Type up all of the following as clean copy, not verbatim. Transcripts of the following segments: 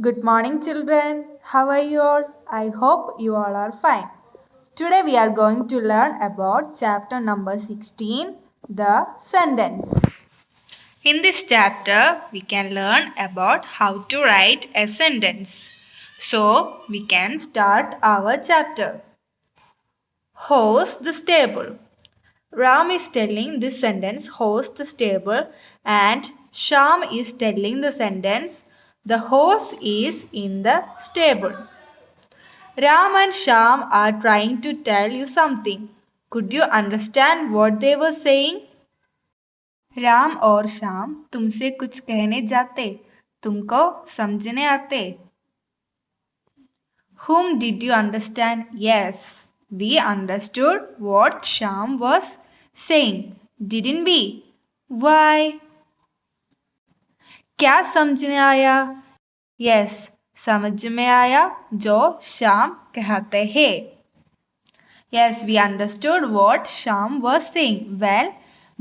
Good morning, children. How are you all? I hope you all are fine. Today we are going to learn about chapter number 16, the sentence. In this chapter, we can learn about how to write a sentence. So, we can start our chapter. Horse the stable. Ram is telling this sentence, horse the stable, and Sham is telling the sentence, the horse is in the stable. Ram and Sham are trying to tell you something. Could you understand what they were saying? Ram और श्याम तुमसे कुछ कहने जाते, तुमको समझने आते. Whom did you understand? Yes, we understood what Sham was saying, didn't we? Why? क्या समझ में आया? Yes, समझ में आया जो श्याम कहते हैं. Yes, we understood what Sham was saying. Well,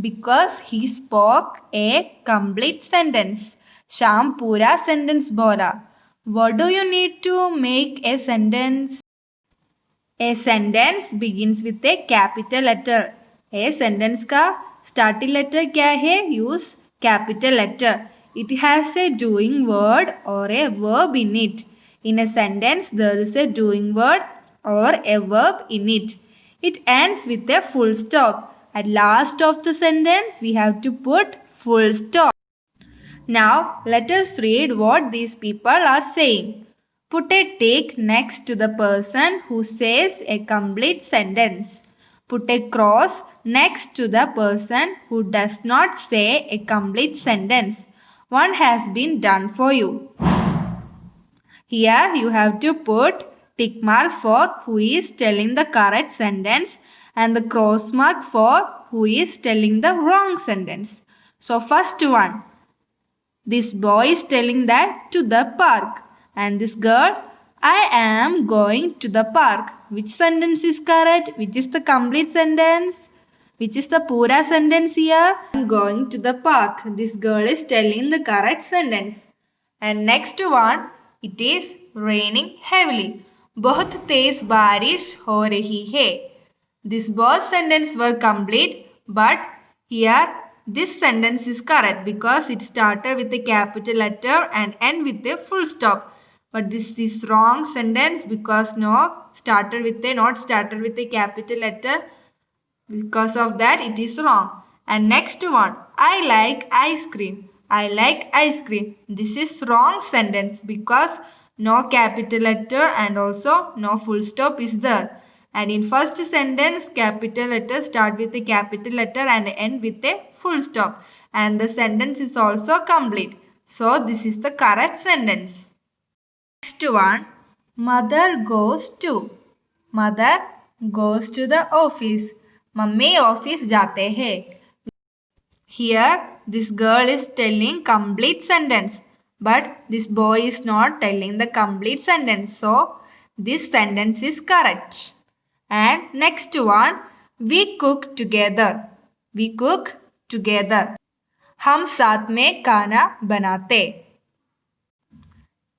because he spoke a complete sentence. Sham पूरा sentence बोला. What do you need to make a sentence? A sentence begins with a capital letter. A sentence का starting letter क्या है? Use capital letter. It has a doing word or a verb in it. In a sentence, there is a doing word or a verb in it. It ends with a full stop. At last of the sentence, we have to put full stop. Now, let us read what these people are saying. Put a tick next to the person who says a complete sentence. Put a cross next to the person who does not say a complete sentence. One has been done for you. Here you have to put tick mark for who is telling the correct sentence and the cross mark for who is telling the wrong sentence. So first one, this boy is telling that to the park, and this girl, I am going to the park. Which sentence is correct? Which is the complete sentence? Which is the pura sentence here? I am going to the park. This girl is telling the correct sentence. And next one, it is raining heavily. बहुत तेज बारिश हो रही है. This both sentences were complete, but here this sentence is correct because it started with a capital letter and end with a full stop. But this is wrong sentence because not started with a capital letter. Because of that, it is wrong. And next one, I like ice cream. I like ice cream. This is wrong sentence because no capital letter and also no full stop is there. And in first sentence, capital letter start with a capital letter and end with a full stop. And the sentence is also complete. So this is the correct sentence. Next one, mother goes to. Mother goes to the office. Mummy office जाते हैं. Here this girl is telling complete sentence, but this boy is not telling the complete sentence. So this sentence is correct. And next one, we cook together. We cook together. हम साथ में खाना बनाते.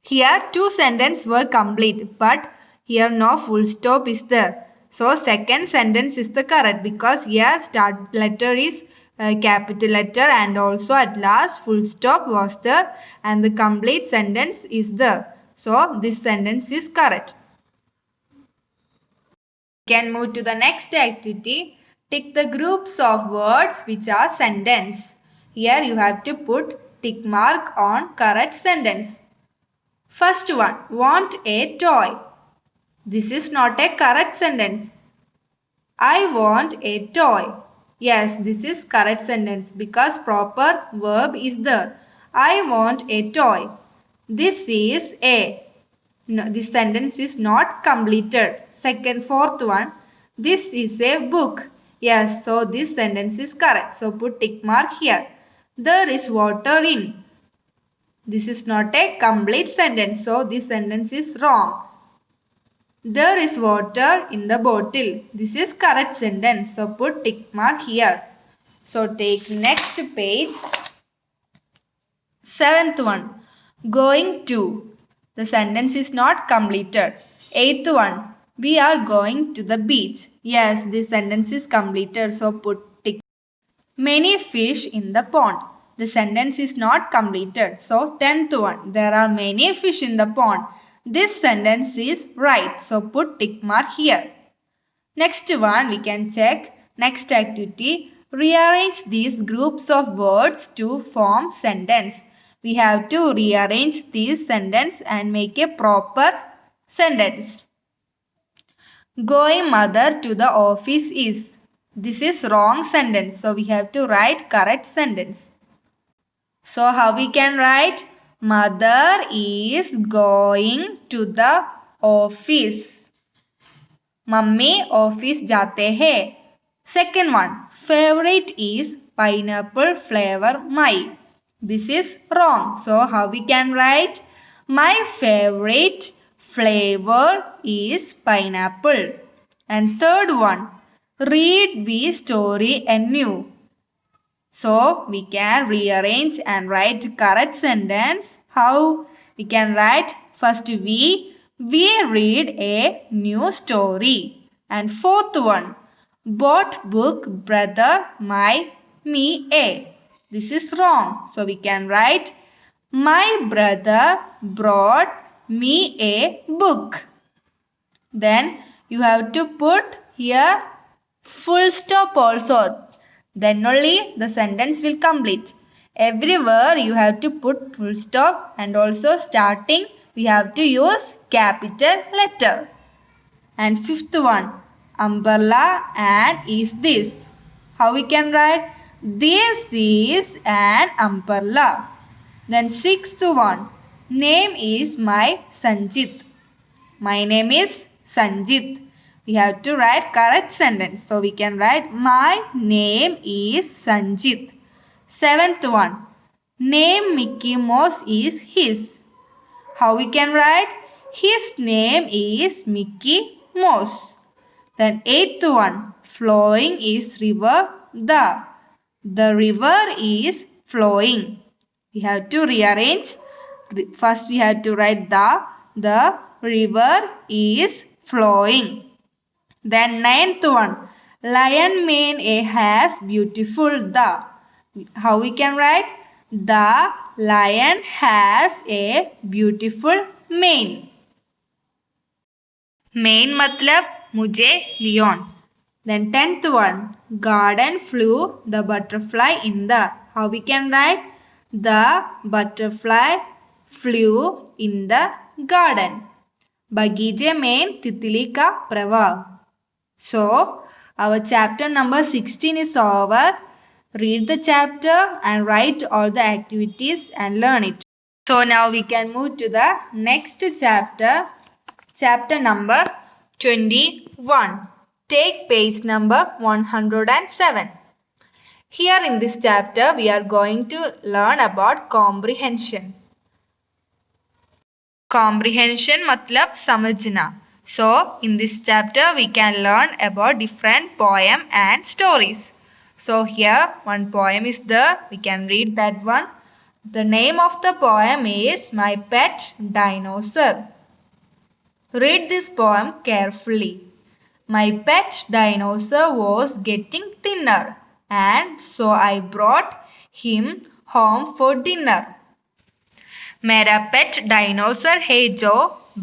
Here two sentences were complete, but here no full stop is there. So second sentence is the correct because here start letter is capital letter and also at last full stop was there and the complete sentence is there. So this sentence is correct. We can move to the next activity. Tick the groups of words which are sentence. Here you have to put tick mark on correct sentence. First one, want a toy. This is not a correct sentence. I want a toy. Yes, this is correct sentence because proper verb is there. I want a toy. This is a. No, this sentence is not completed. Fourth one, this is a book. Yes, so this sentence is correct. So put tick mark here. There is water in. This is not a complete sentence. So this sentence is wrong. There is water in the bottle. This is correct sentence. So put tick mark here. So take next page. Seventh one. Going to. The sentence is not completed. Eighth one. We are going to the beach. Yes, this sentence is completed. So put tick. Many fish in the pond. The sentence is not completed. So 10th one. There are many fish in the pond. This sentence is right. So put tick mark here. Next one we can check. Next activity. Rearrange these groups of words to form sentence. We have to rearrange these sentence and make a proper sentence. Going mother to the office is. This is wrong sentence. So we have to write correct sentence. So how we can write? Mother is going to the office. Mummy office जाते हैं. Second one, favorite is pineapple flavor my. This is wrong. So how we can write? My favorite flavor is pineapple. And third one, read the story anew. So we can rearrange and write correct sentence. How we can write? First we read a new story. And fourth one, bought book brother my me a. This is wrong. So we can write my brother brought me a book. Then you have to put here full stop also. Then only the sentence will complete. Everywhere you have to put full stop and also starting we have to use capital letter. And fifth one, umbrella and is this. How we can write? This is an umbrella. Then sixth one, name is my Sanjit. My name is Sanjit. We have to write correct sentence. So we can write my name is Sanjit. Seventh one, name Mickey Mouse is his. How we can write? His name is Mickey Mouse. Then eighth one, flowing is river the. The river is flowing. We have to rearrange. First we have to write the river is flowing. Then ninth one, lion mane has beautiful the. How we can write? The lion has a beautiful mane. Mane मतलब मुझे lion. Then 10th one, garden flew the butterfly in the. How we can write? The butterfly flew in the garden. बगीचे में तितली का प्रवाह. So our chapter number 16 is over. Read the chapter and write all the activities and learn it. So now we can move to the next chapter. Chapter number 21. Take page number 107. Here in this chapter we are going to learn about comprehension. Comprehension matlab samajhna. So in this chapter we can learn about different poem and stories. So here one poem is there. We can read that one. The name of the poem is My Pet Dinosaur. Read this poem carefully. My pet dinosaur was getting thinner and so I brought him home for dinner. मेरा पेट dinosaur है जो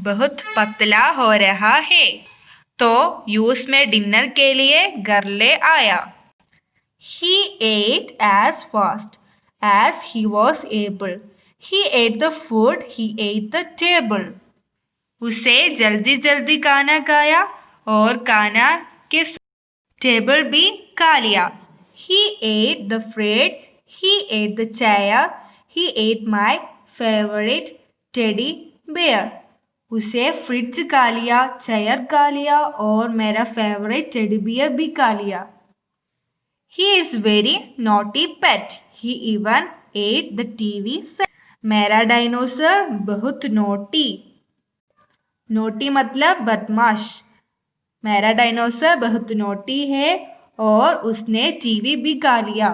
बहुत पतला हो रहा है तो यूं में डिनर के लिए घर ले आया. He ate as fast as he was able. He ate the food, he ate the table. उसे जल्दी जल्दी खाना खाया और खाना के टेबल भी खा लिया. He ate the fruits, he ate the chair, he ate my favorite teddy bear. उसे फ्रिज खा लिया, चेयर खा लिया और मेरा फेवरेट टेडी बियर भी खा लिया. He is very naughty pet. He even ate the TV set. मेरा डायनासोर बहुत नोटी. नोटी मतलब बदमाश. मेरा डायनासोर बहुत नोटी है और उसने टीवी भी खा लिया.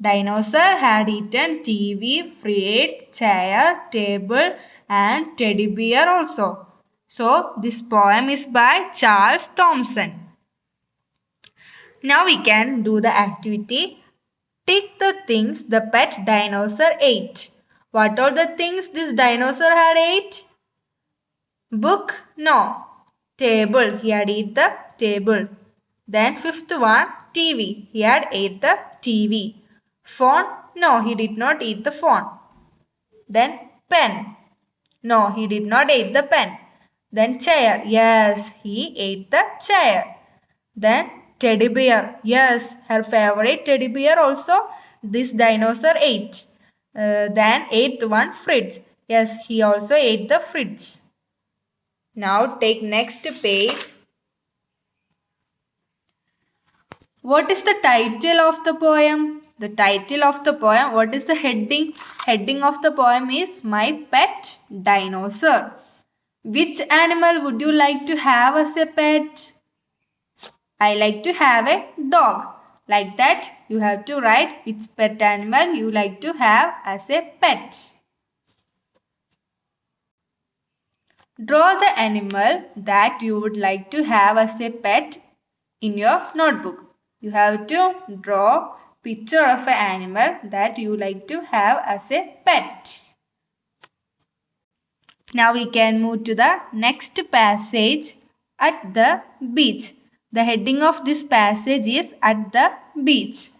Dinosaur had eaten TV, fridge, chair, table and teddy bear also. So this poem is by Charles Thomson. Now we can do the activity. Tick the things the pet dinosaur ate. What are the things this dinosaur had ate? Book? No. Table. He had eat the table. Then fifth one, TV. He had ate the TV. Phone? No, he did not eat the phone. Then pen. No, he did not eat the pen. Then chair. Yes, he ate the chair. Then teddy bear. Yes, her favorite teddy bear also this dinosaur ate. Then eighth one, fridge. Yes, he also ate the fridge. Now take next page. What is the title of the poem? The title of the poem, what is the heading? Heading of the poem is My Pet Dinosaur. Which animal would you like to have as a pet? I like to have a dog. Like that, you have to write which pet animal you like to have as a pet. Draw the animal that you would like to have as a pet in your notebook. You have to draw picture of an animal that you like to have as a pet. Now we can move to the next passage, at the beach. The heading of this passage is At the Beach.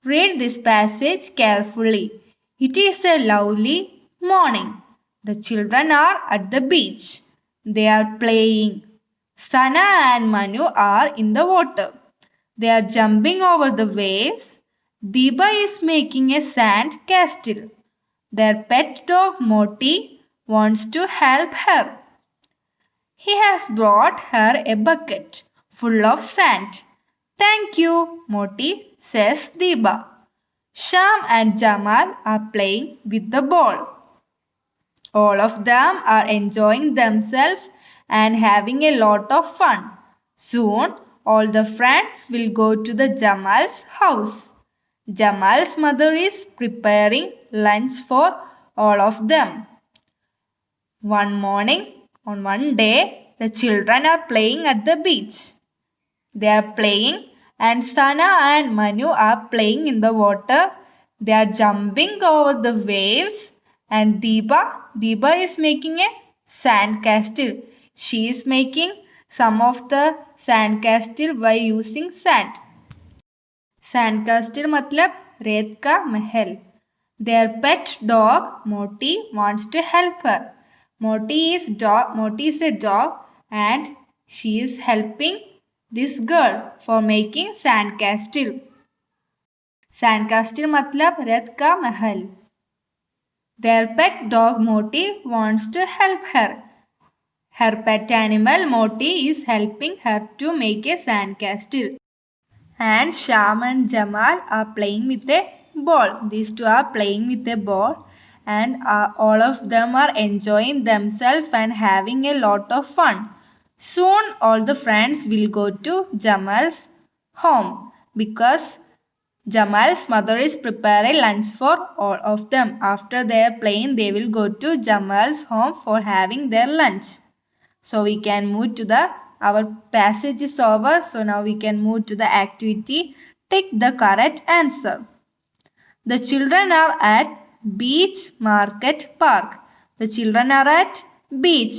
Read this passage carefully. It is a lovely morning. The children are at the beach. They are playing. Sana and Manu are in the water. They are jumping over the waves. Diba is making a sand castle. Their pet dog Moti wants to help her. He has brought her a bucket full of sand. Thank you, Moti, says Diba. Sham and Jamal are playing with the ball. All of them are enjoying themselves and having a lot of fun. Soon, all the friends will go to the Jamal's house. Jamal's mother is preparing lunch for all of them. One morning, on one day, the children are playing at the beach. They are playing and Sana and Manu are playing in the water. They are jumping over the waves and Diba is making a sand castle. She is making some of the sand castle by using sand. Sand castle मतलब रेत का महल. Their pet dog Moti wants to help her. Moti is a dog and she is helping this girl for making sand castle. Sand castle मतलब रेत का महल. Their pet dog Moti wants to help her. Her pet animal Moti is helping her to make a sand castle. And Sham and Jamal are playing with a ball. These two are playing with a ball and all of them are enjoying themselves and having a lot of fun. Soon all the friends will go to Jamal's home because Jamal's mother is preparing lunch for all of them. After they are playing, they will go to Jamal's home for having their lunch. So we can move to our passage is over. So now we can move to the activity. Take the correct answer. The children are at Beach Market Park. The children are at beach.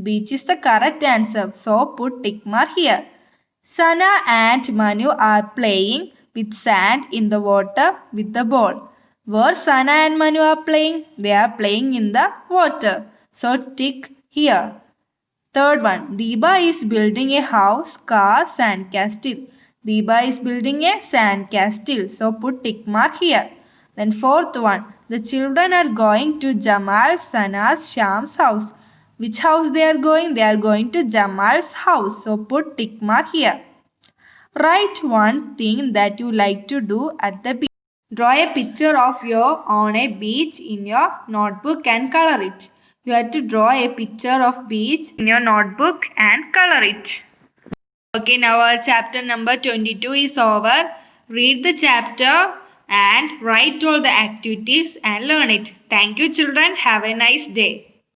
Beach is the correct answer. So put tick mark here. Sana and Manu are playing with sand in the water with the ball. Where Sana and Manu are playing? They are playing in the water. So tick here. Third one, Diba is building a house, car, sand castle. Diba is building a sand castle. So put tick mark here. Then fourth one, the children are going to Jamal, Sana's, Sham's house. Which house they are going? They are going to Jamal's house. So put tick mark here. Write one thing that you like to do at the beach. Draw a picture of you on a beach in your notebook and color it. You have to draw a picture of beach in your notebook and color it. Okay, now our chapter number 22 is over. Read the chapter, and write all the activities and learn it. Thank you children. Have a nice day.